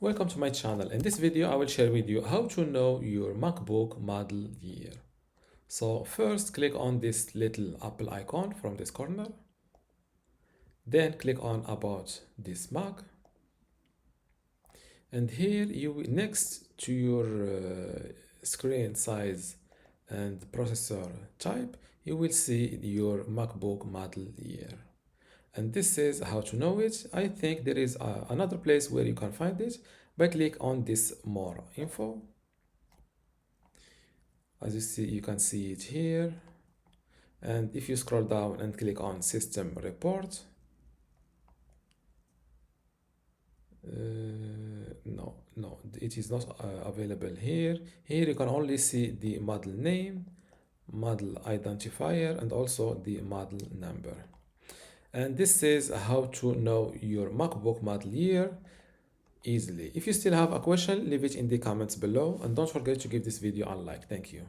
Welcome to my channel. In this video, I will share with you how to know your MacBook model year. So first, click on this little Apple icon from this corner. Then click on About this Mac. And here, next to your screen size and processor type, you will see your MacBook model year. And this is how to know it. I think there is another place where you can find it by click on this more info. As you see, you can see it here. And if you scroll down and click on system report, no, it is not available here. Here you can only see the model name, model identifier, and also the model number. And this is how to know your MacBook model year easily. If you still have a question, leave it in the comments below, and don't forget to give this video a like. Thank you.